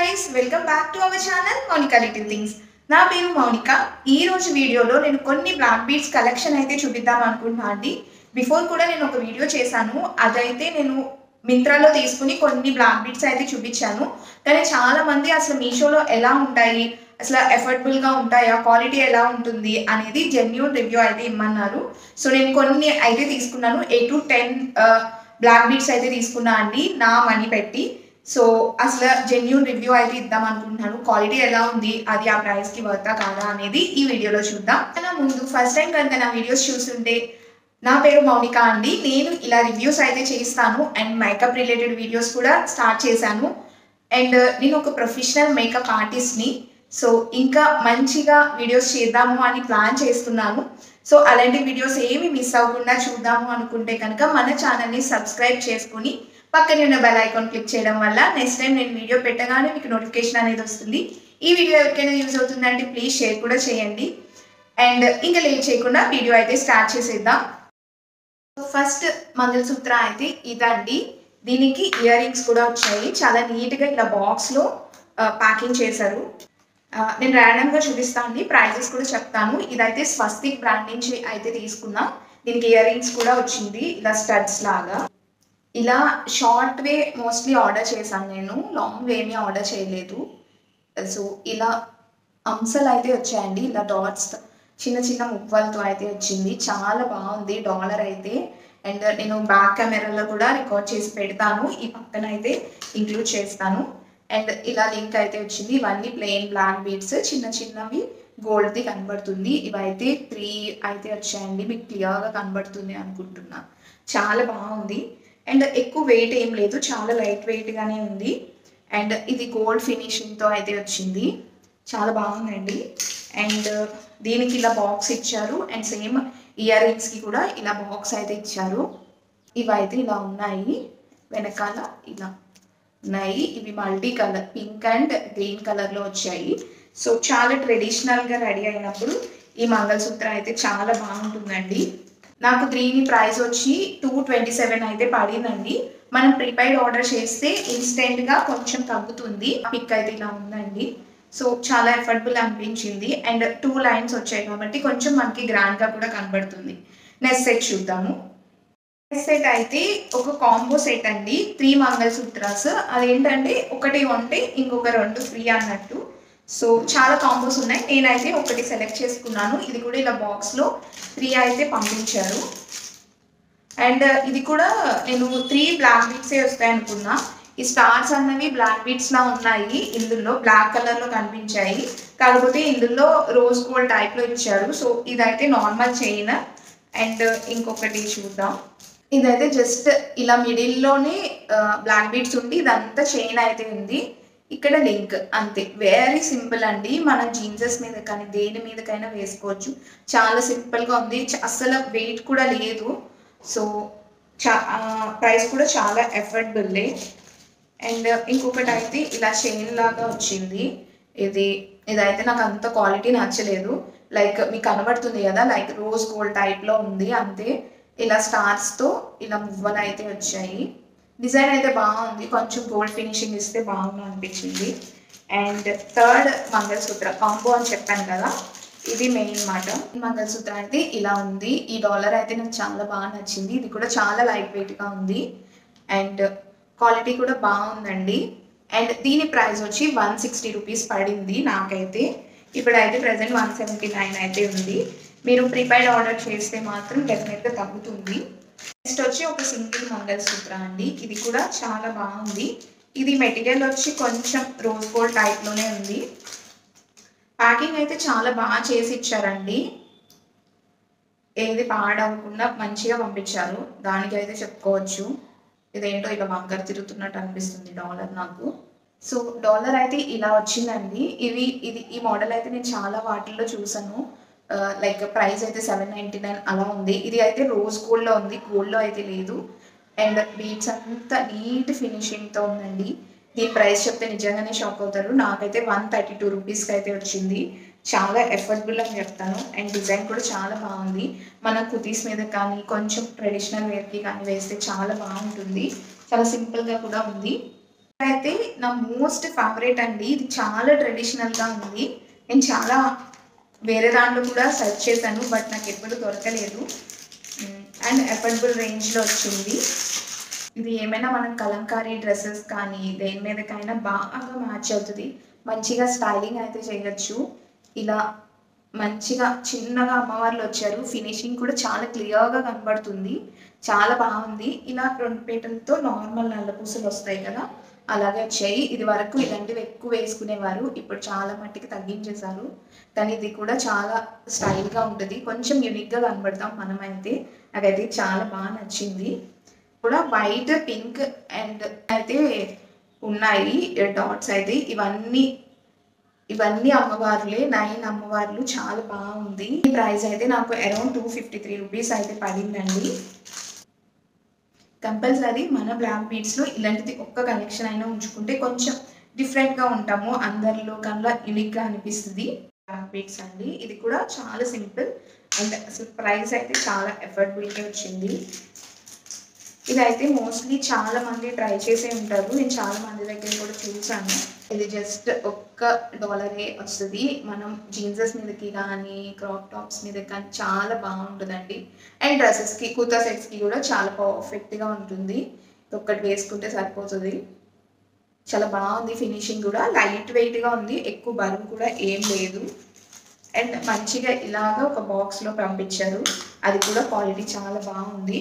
guys, welcome back to our channel Monica Little Things. నా పేరు మౌనిక. ఈ రోజు వీడియోలో నేను కొన్ని బ్లాక్ బీడ్స్ కలెక్షన్ అయితే చూపిద్దాం అనుకుంటున్నాను అండి. బిఫోర్ కూడా నేను ఒక వీడియో చేశాను. అదైతే నేను మింత్రాలో తీసుకుని కొన్ని బ్లాక్ బీడ్స్ అయితే చూపించాను. కానీ చాలా మంది అసలు మీషోలో ఎలా ఉంటాయి, అసలు ఎఫర్డబుల్ గా ఉంటాయా, క్వాలిటీ ఎలా ఉంటుంది అనేది జెన్యూన్ రివ్యూ అయితే ఇమ్మన్నారు. సో నేను కొన్ని అయితే తీసుకున్నాను. 8 to 10 బ్లాక్ బీడ్స్ అయితే తీసుకున్నా అండి నా మనీ పెట్టి. సో అసలు జెన్యూన్ రివ్యూ అయితే ఇద్దాం అనుకుంటున్నాను. క్వాలిటీ ఎలా ఉంది, అది ఆ ప్రైస్కి వర్తా కాదా అనేది ఈ వీడియోలో చూద్దాం. ముందు ఫస్ట్ టైం కనుక నా వీడియోస్ చూస్తుంటే, నా పేరు మౌనిక అండి. నేను ఇలా రివ్యూస్ అయితే చేస్తాను అండ్ మేకప్ రిలేటెడ్ వీడియోస్ కూడా స్టార్ట్ చేశాను. అండ్ నేను ఒక ప్రొఫెషనల్ మేకప్ ఆర్టిస్ట్ని. సో ఇంకా మంచిగా వీడియోస్ చేద్దాము అని ప్లాన్ చేస్తున్నాను. సో అలాంటి వీడియోస్ ఏమి మిస్ అవ్వకుండా చూద్దాము అనుకుంటే కనుక మన ఛానల్ని సబ్స్క్రైబ్ చేసుకుని పక్కనే ఉన్న బెల్ ఐకాన్ క్లిక్ చేయడం వల్ల నెక్స్ట్ టైం నేను వీడియో పెట్టగానే మీకు నోటిఫికేషన్ అనేది వస్తుంది. ఈ వీడియో ఎవరికైనా యూజ్ అవుతుందంటే ప్లీజ్ షేర్ కూడా చేయండి. అండ్ ఇంకా లేట్ చేయకుండా వీడియో అయితే స్టార్ట్ చేసేద్దాం. ఫస్ట్ మంగళసూత్ర అయితే ఇదండి. దీనికి ఇయర్ రింగ్స్ కూడా వచ్చాయి. చాలా నీట్గా ఇలా బాక్స్లో ప్యాకింగ్ చేశారు. నేను ర్యాండమ్గా చూపిస్తాను అండి, ప్రైజెస్ కూడా చెప్తాను. ఇదైతే స్వస్తిక్ బ్రాండ్ నుంచి అయితే తీసుకున్నా. దీనికి ఇయర్ రింగ్స్ కూడా వచ్చింది ఇలా స్టడ్స్ లాగా. ఇలా షార్ట్ వే మోస్ట్లీ ఆర్డర్ చేశాను నేను, లాంగ్ వే ఏమీ ఆర్డర్ చేయలేదు. సో ఇలా అంశాలు అయితే వచ్చాయండి, ఇలా డాట్స్ చిన్న చిన్న మువ్వలతో అయితే వచ్చింది. చాలా బాగుంది డాలర్ అయితే. అండ్ నేను బ్యాక్ కెమెరాలో కూడా రికార్డ్ చేసి పెడతాను, ఈ పక్కన అయితే ఇంక్లూడ్ చేస్తాను. అండ్ ఇలా లింక్ అయితే వచ్చింది. ఇవన్నీ ప్లెయిన్ బ్లాక్ బీడ్స్, చిన్న చిన్నవి గోల్డ్ది కనబడుతుంది. ఇవైతే 3 అయితే వచ్చాయండి, మీకు క్లియర్గా కనబడుతుంది అనుకుంటున్నా. చాలా బాగుంది. అండ్ ఎక్కువ వెయిట్ ఏం లేదు, చాలా లైట్ వెయిట్గానే ఉంది. అండ్ ఇది గోల్డ్ ఫినిషింగ్తో అయితే వచ్చింది. చాలా బాగుందండి. అండ్ దీనికి ఇలా బాక్స్ ఇచ్చారు. అండ్ సేమ్ ఇయర్ రింగ్స్కి కూడా ఇలా బాక్స్ అయితే ఇచ్చారు. ఇవైతే ఇలా ఉన్నాయి, వెనకాల ఇలా ఉన్నాయి. ఇవి multi colour, pink and green కలర్లో వచ్చాయి. సో చాలా ట్రెడిషనల్గా రెడీ అయినప్పుడు ఈ మంగళసూత్ర అయితే చాలా బాగుంటుందండి. నాకు దీని ప్రైస్ వచ్చి 227 అయితే పడిందండి. మనం ప్రీపెయిడ్ ఆర్డర్ చేస్తే ఇన్స్టెంట్గా కొంచెం తగ్గుతుంది. పిక్ అయితే ఇలా ఉందండి. సో చాలా ఎఫర్డబుల్ అనిపించింది. అండ్ 2 లైన్స్ వచ్చాయి కాబట్టి కొంచెం మనకి గ్రాండ్గా కూడా కనబడుతుంది. నెక్స్ట్ సెట్ చూద్దాము. నెక్స్ట్ సెట్ అయితే ఒక కాంబో సెట్ అండి, 3 మంగళసూత్రాస్. అదేంటంటే ఒకటి కొంటే ఇంకొక 2 ఫ్రీ అన్నట్టు. సో చాలా కాంబోస్ ఉన్నాయి. నేనైతే ఒకటి సెలెక్ట్ చేసుకున్నాను. ఇది కూడా ఇలా బాక్స్లో 3 అయితే పంపించారు. అండ్ ఇది కూడా నేను 3 బ్లాక్ బీడ్సే వస్తాయి అనుకున్నా. ఈ స్టార్స్ అన్నవి బ్లాక్ బీడ్స్లా ఉన్నాయి, ఇందులో బ్లాక్ కలర్లో కనిపించాయి. కాకపోతే ఇందులో రోజ్ గోల్డ్ టైప్లో ఇచ్చారు. సో ఇదైతే నార్మల్ చైన్. అండ్ ఇంకొకటి చూద్దాం. ఇదైతే జస్ట్ ఇలా మిడిల్లోనే బ్లాక్ బీడ్స్ ఉండి ఇదంతా చైన్ అయితే ఉంది. ఇక్కడ లింక్ అంతే, వెరీ సింపుల్ అండి. మన జీన్సెస్ మీద కానీ దేని మీదకైనా వేసుకోవచ్చు. చాలా సింపుల్గా ఉంది, అస్సలు వెయిట్ కూడా లేదు. సో ప్రైస్ కూడా చాలా ఎఫర్డబుల్లే. అండ్ ఇంకొకటి అయితే ఇలా చైన్ లాగా వచ్చింది. ఇదైతే నాకు అంత క్వాలిటీ నచ్చలేదు. లైక్ మీకు కనబడుతుంది కదా, లైక్ రోజ్ గోల్డ్ టైప్లో ఉంది అంతే. ఇలా స్టార్స్తో ఇలా మువ్వలు అయితే వచ్చాయి. డిజైన్ అయితే బాగుంది, కొంచెం గోల్డ్ ఫినిషింగ్ ఇస్తే బాగుంది అనిపించింది. అండ్ థర్డ్ మంగళసూత్ర కాంబో అని చెప్పాను కదా, ఇది మెయిన్ మాట. మంగళసూత్ర అయితే ఇలా ఉంది. ఈ డాలర్ అయితే నాకు చాలా బాగా నచ్చింది. ఇది కూడా చాలా లైట్ వెయిట్గా ఉంది అండ్ క్వాలిటీ కూడా బాగుందండి. అండ్ దీని ప్రైస్ వచ్చి 160 రూపీస్ పడింది నాకైతే. ఇప్పుడైతే ప్రజెంట్ 179 అయితే ఉంది. మీరు ప్రీపెయిడ్ ఆర్డర్ చేస్తే మాత్రం డెఫినెట్గా తగ్గుతుంది. నెక్స్ట్ వచ్చి ఒక సింగిల్ మంగళసూత్ర అండి. ఇది కూడా చాలా బాగుంది. ఇది మెటీరియల్ వచ్చి కొంచెం రోజ్ గోల్డ్ టైప్లోనే ఉంది. ప్యాకింగ్ అయితే చాలా బాగా చేసి ఇచ్చారండి, ఏది పాడవకుండా మంచిగా పంపించారు, దానికి అయితే చెప్పుకోవచ్చు. ఇదేంటో ఇలా వంకర తిరుగుతున్నట్టు అనిపిస్తుంది డాలర్ నాకు. సో డాలర్ అయితే ఇలా వచ్చిందండి. ఈ మోడల్ అయితే నేను చాలా వాటిల్లో చూసాను. లైక్ ప్రైస్ అయితే 799 అలా ఉంది. ఇది అయితే రోజ్ గోల్డ్లో ఉంది, గోల్డ్లో అయితే లేదు. అండ్ బీడ్స్ అంతా నీట్ ఫినిషింగ్తో ఉందండి. దీని ప్రైస్ చెప్తే నిజంగానే షాక్ అవుతారు. నాకైతే 132 రూపీస్కి అయితే వచ్చింది. చాలా ఎఫర్డబుల్ అని చెప్తాను. అండ్ డిజైన్ కూడా చాలా బాగుంది. మన కుర్తీస్ మీద కానీ కొంచెం ట్రెడిషనల్ వేర్కి కానీ వేస్తే చాలా బాగుంటుంది. చాలా సింపుల్గా కూడా ఉంది. అయితే నా మోస్ట్ ఫేవరెట్ అండి. ఇది చాలా ట్రెడిషనల్‌గా ఉంది. నేను చాలా వేరే దాంట్లో కూడా సెర్చ్ చేశాను. బట్ నాకెప్పుడు దొరకలేదు. అండ్ అఫోర్డబుల్ రేంజ్‌లో వచ్చింది. ఇది ఏమైనా మనం కలంకారీ డ్రెసెస్ కానీ దేని మీదకైనా బాగా మ్యాచ్ అవుతది. మంచిగా స్టైలింగ్ అయితే చేయొచ్చు. ఇలా మంచిగా చిన్నగా అమ్మవార్లొచ్చారు. ఫినిషింగ్ కూడా చాలా క్లియర్‌గా కనబడుతుంది. చాలా బావుంది. ఇలా 2 పీటలతో నార్మల్ నల్ల పూసలొస్తాయి కదా! అలాగే వచ్చాయి. ఇదివరకు ఇలాంటివి ఎక్కువ వేసుకునేవారు. ఇప్పుడు చాలా మట్టికి తగ్గించేశారు. కానీ ఇది కూడా చాలా స్టైల్‌గా ఉంటది. కొంచెం యూనిక్‌గా కనబడతాం మనమైతే. నాకైతే చాలా నచ్చింది. కూడా వైట్, పింక్ అండ్ అయితే ఉన్నాయి డాట్స్ అయితే. ఇవన్నీ అమ్మవార్లే. 9 అమ్మవార్లు. చాలా బావుంది. ఈ ప్రైస్ అయితే నాకు అరౌండ్ 253 రూపీస్ అయితే పడిందండి. కంపల్సరీ మన బ్లాక్ బీడ్స్‌లో ఇలాంటిది ఒక్క కలెక్షన్ అయినా ఉంచుకుంటే కొంచెం డిఫరెంట్‌గా ఉంటాము. అందరిలో కన్నా యూనిక్‌గా అనిపిస్తది. బ్లాక్ బీడ్స్ అండి. ఇది కూడా చాలా సింపుల్ అండ్ అసలు ప్రైస్ అయితే చాలా అఫోర్డబుల్‌గా వచ్చింది. ఇదైతే మోస్ట్‌లీ చాలా మంది ట్రై చేసే ఉంటారు. నేను చాలా మంది దగ్గర కూడా చూసాను. ఇది జస్ట్ ఒక్క డాలరే వస్తది. మనం జీన్సెస్ మీదకి గానీ, క్రాప్ టాప్స్ మీదకి కానీ చాలా బావుంటదండి. అండ్ డ్రెసెస్‌కి, కుర్తా సెట్స్‌కి కూడా చాలా పర్ఫెక్ట్‌గా ఉంటుంది. ఇదొక్కటి వేసుకుంటే సరిపోతది. చాలా బావుంది ఫినిషింగ్ కూడా. లైట్ వెయిట్‌గా ఉంది. ఎక్కువ బరువు కూడా ఏం లేదు. అండ్ మంచిగా ఇలాగా ఒక బాక్స్‌లో పంపించారు. అది కూడా క్వాలిటీ చాలా బావుంది.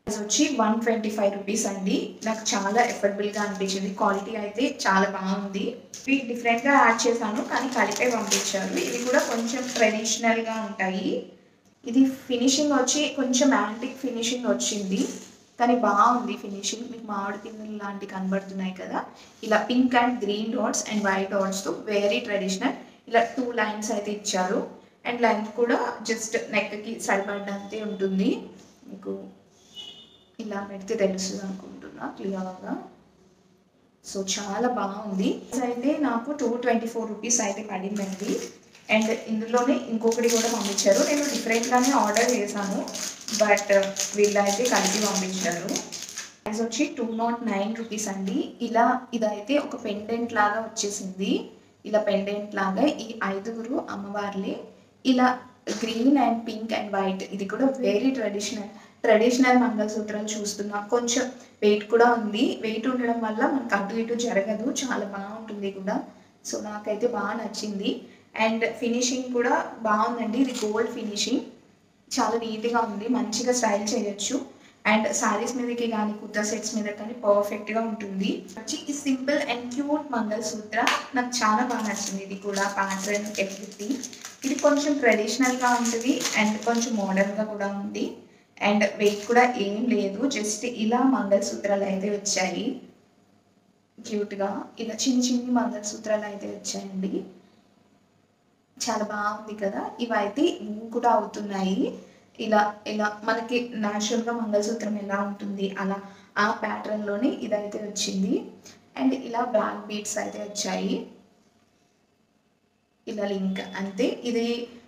ప్రైస్ వచ్చి 125 రూపీస్ అండి. నాకు చాలా ఎఫర్డబుల్‌గా అనిపించింది. క్వాలిటీ అయితే చాలా బావుంది. ఇవి డిఫరెంట్‌గా యాడ్ చేశాను. కానీ కలిపే పంపించారు. ఇవి కూడా కొంచెం ట్రెడిషనల్‌గా ఉంటాయి. ఇది ఫినిషింగ్ వచ్చి కొంచెం యాంటిక్ ఫినిషింగ్ వచ్చింది. కానీ బావుంది ఫినిషింగ్. మీకు మామిడి పిందెలు లాంటివి కనబడుతున్నాయి కదా! ఇలా pink and green dots and white డాట్స్‌తో వెరీ ట్రెడిషనల్. ఇలా 2 లైన్స్ అయితే ఇచ్చారు. అండ్ లెంత్ కూడా జస్ట్ నెక్‌కి సరిపడ్డంతే ఉంటుంది. మీకు ఇలా పెడితే తెలుస్తుంది అనుకుంటున్నా క్లియర్‌గా. సో, చాలా బావుంది. అయితే నాకు 224 రూపీస్ అయితే పడిందండి. అండ్ ఇందులోనే ఇంకొకటి కూడా పంపించారు. నేను డిఫరెంట్‌గానే ఆర్డర్ చేశాను. బట్ వీళ్ళైతే కలిపి పంపించారు. ప్రైస్ వచ్చి 209 రూపీస్ అండి. ఇదైతే ఒక పెండెంట్ లాగా వచ్చేసింది. ఇలా పెండెంట్ లాగా ఈ ఐదుగురు అమ్మవార్లే ఇలా green and pink and white ఇది కూడా వెరీ ట్రెడిషనల్ మంగళసూత్రాలు చూస్తున్నాం. కొంచెం వెయిట్ కూడా ఉంది. వెయిట్ ఉండడం వల్ల మనకు అటు ఇటు జరగదు. చాలా బావుంటుంది కూడా. సో, నాకైతే నచ్చింది. అండ్ ఫినిషింగ్ కూడా బావుందండి. ఇది గోల్డ్ ఫినిషింగ్. చాలా నీట్‌గా ఉంది. మంచిగా స్టైల్ చేయొచ్చు. అండ్ శారీస్ మీదకి గానీ, కుర్తా సెట్స్ మీద కానీ పర్ఫెక్ట్‌గా ఉంటుంది. వచ్చి ఈ సింపుల్ అండ్ క్యూట్ మంగళసూత్ర నాకు చాలా నచ్చింది. ఇది కూడా ప్యాటర్న్ ఎవ్రీథింగ్. ఇది కొంచెం ట్రెడిషనల్‌గా ఉంటది. అండ్ కొంచెం మోడర్న్‌గా కూడా ఉంది. అండ్ వెయిట్ కూడా ఏం లేదు. జస్ట్ ఇలా మంగళసూత్రాలు అయితే వచ్చాయి. క్యూట్‌గా ఇలా చిన్ని మంగళసూత్రాలు అయితే వచ్చాయండి. చాలా బావుంది కదా! ఇవైతే మూవ్ కూడా అవుతున్నాయి. ఇలా ఇలా మనకి నేచురల్‌గా మంగళసూత్రం ఎలా ఉంటుంది అలా ఆ ప్యాటర్న్‌లోనే ఇదైతే వచ్చింది. అండ్ ఇలా బ్లాక్ బీడ్స్ అయితే వచ్చాయి. ఇలా లింక్ అంతే. ఇది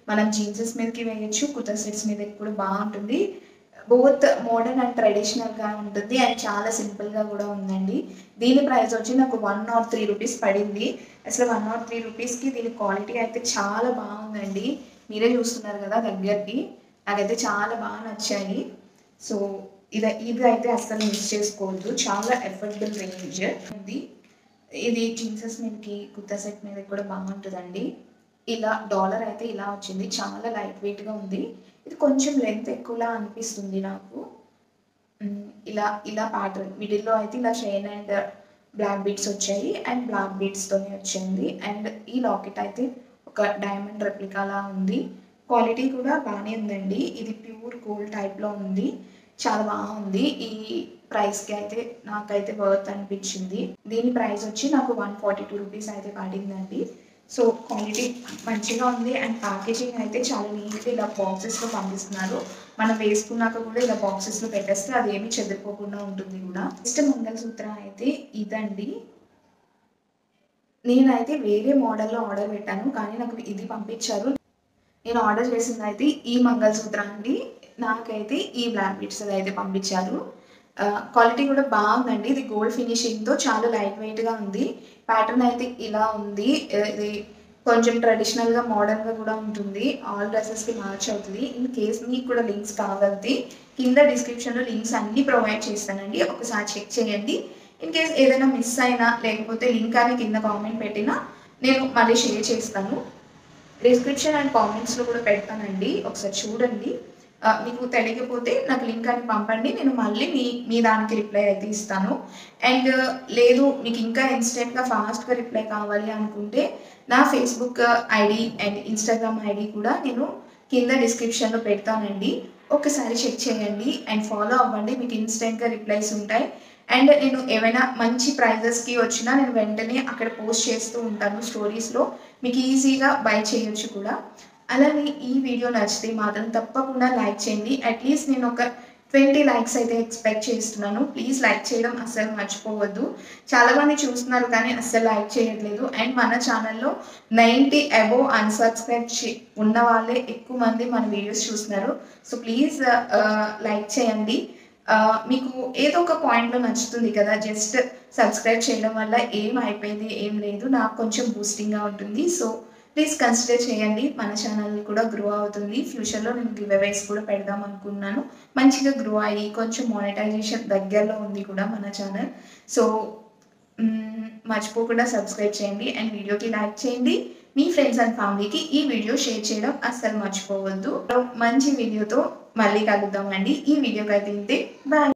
మనం జీన్సెస్ మీదకి వేయొచ్చు. కుర్తా సెట్స్ మీదకి కూడా బావుంటుంది. బోత్ మోడర్న్ అండ్ ట్రెడిషనల్‌గా ఉంటుంది. అండ్ చాలా సింపుల్‌గా కూడా ఉందండి. దీని ప్రైస్ వచ్చి నాకు 103 రూపీస్ పడింది. అసలు 103 రూపీస్‌కి దీని క్వాలిటీ అయితే చాలా బావుందండి. మీరే చూస్తున్నారు కదా దగ్గరికి. నాకైతే చాలా నచ్చాయి. సో, ఇదైతే అస్సలు మిస్ చేసుకోవద్దు. చాలా అఫోర్డబుల్ రేంజ్ ఉంది. ఇది జీన్సెస్ మీదకి, కుర్తా సెట్ మీదకి కూడా బావుంటదండి. ఇలా డాలర్ అయితే ఇలా వచ్చింది. చాలా లైట్ వెయిట్‌గా ఉంది. ఇది కొంచెం లెంత్ ఎక్కువలా అనిపిస్తుంది నాకు. ఇలా ప్యాటర్న్ మిడిల్‌లో అయితే ఇలా చైన్ అండ్ బ్లాక్ బీడ్స్ వచ్చాయి. అండ్ బ్లాక్ బీడ్స్‌తోనే వచ్చింది. అండ్ ఈ లాకెట్ అయితే ఒక డైమండ్ రెప్లికాలా ఉంది. క్వాలిటీ కూడా బానే ఉందండి. ఇది ప్యూర్ గోల్డ్ టైప్‌లో ఉంది. చాలా బాగుంది. ఈ ప్రైస్‌కి అయితే నాకైతే వర్త్ అనిపించింది. దీని ప్రైస్ వచ్చి నాకు 142 రూపీస్ అయితే పడిందండి. సో, క్వాలిటీ మంచిగా ఉంది. అండ్ ప్యాకేజింగ్ అయితే చాలా నీట్‌గా ఇలా బాక్సెస్‌లో పంపిస్తున్నారు. మనం వేసుకున్నాక కూడా ఇలా బాక్సెస్‌లో పెట్టేస్తే అదేమీ చెదిరిపోకుండా ఉంటుంది కూడా. నెక్స్ట్ మంగళసూత్ర అయితే ఇదండి. నేనైతే వేరే మోడల్‌లో ఆర్డర్ పెట్టాను. కానీ నాకు ఇది పంపించారు. నేను ఆర్డర్ చేసిందయితే ఈ మంగళసూత్ర అండి. నాకైతే ఈ బ్లాక్ బీడ్స్ అయితే పంపించారు. క్వాలిటీ కూడా బాగుందండి. ఇది గోల్డ్ ఫినిషింగ్‌తో చాలా లైట్ వెయిట్‌గా ఉంది. ప్యాటర్న్ అయితే ఇలా ఉంది. ఇది కొంచెం ట్రెడిషనల్‌గా, మోడర్న్‌గా కూడా ఉంటుంది. ఆల్ డ్రెసెస్‌కి మ్యాచ్ అవుతది. ఇన్ కేస్ మీకు కూడా లింక్స్ కావాలంటే కింద డిస్క్రిప్షన్‌లో లింక్స్ అన్నీ ప్రొవైడ్ చేస్తానండి. ఒకసారి చెక్ చేయండి. ఇన్ కేస్ ఏదైనా మిస్ అయినా లేకపోతే లింక్ అని కింద కామెంట్ పెట్టినా నేను మళ్ళీ షేర్ చేస్తాను. డిస్క్రిప్షన్ అండ్ కామెంట్స్‌లో కూడా పెడతానండి. ఒకసారి చూడండి. మీకు తెలియకపోతే నాకు లింక్ అని పంపండి. నేను మళ్ళీ మీ మీ దానికి రిప్లై అయితే ఇస్తాను. అండ్ లేదు మీకు ఇంకా ఇన్‌స్టెంట్‌గా ఫాస్ట్‌గా రిప్లై కావాలి అనుకుంటే నా Facebook ID and Instagram ID కూడా నేను కింద డిస్క్రిప్షన్‌లో పెడతానండి. ఒక్కసారి చెక్ చేయండి అండ్ ఫాలో అవ్వండి. మీకు ఇన్‌స్టెంట్‌గా రిప్లైస్ ఉంటాయి. అండ్ నేను ఏవైనా మంచి ప్రైజెస్‌కి వచ్చినా నేను వెంటనే అక్కడ పోస్ట్ చేస్తూ ఉంటాను స్టోరీస్‌లో. మీకు ఈజీగా బై చేయొచ్చు కూడా. అలానే ఈ వీడియో నచ్చితే మాత్రం తప్పకుండా లైక్ చేయండి. అట్‌లీస్ట్ నేను ఒక 20 లైక్స్ అయితే ఎక్స్‌పెక్ట్ చేస్తున్నాను. ప్లీజ్ లైక్ చేయడం అస్సలు మర్చిపోవద్దు. చాలామంది చూస్తున్నారు కానీ అస్సలు లైక్ చేయట్లేదు. అండ్ మన ఛానల్‌లో 90 అబోవ్ అన్‌సబ్‌స్క్రైబ్ ఉన్న వాళ్ళే ఎక్కువ మంది మన వీడియోస్ చూస్తున్నారు. సో ప్లీజ్ లైక్ చేయండి. మీకు ఏదో ఒక పాయింట్‌లో నచ్చుతుంది కదా! జస్ట్ సబ్స్క్రైబ్ చేయడం వల్ల ఏం అయిపోయింది, ఏం లేదు. నాకు కొంచెం బూస్టింగ్‌గా ఉంటుంది. సో ప్లీజ్ కన్సిడర్ చేయండి. మన ఛానల్ కూడా గ్రో అవుతుంది. ఫ్యూచర్‌లో నేను గివ్ అవేస్ కూడా పెడదాం అనుకున్నాను. మంచిగా గ్రో అయ్యి కొంచెం మానిటైజేషన్ దగ్గరలో ఉంది కూడా మన ఛానల్. సో మర్చిపోకుండా సబ్స్క్రైబ్ చేయండి అండ్ వీడియోకి లైక్ చేయండి. మీ ఫ్రెండ్స్ అండ్ ఫ్యామిలీకి ఈ వీడియో షేర్ చేయడం అస్సలు మర్చిపోవద్దు. మంచి వీడియోతో మళ్ళీ కలుద్దామండి. ఈ వీడియోకి అయితే ఇంతే. బాయ్.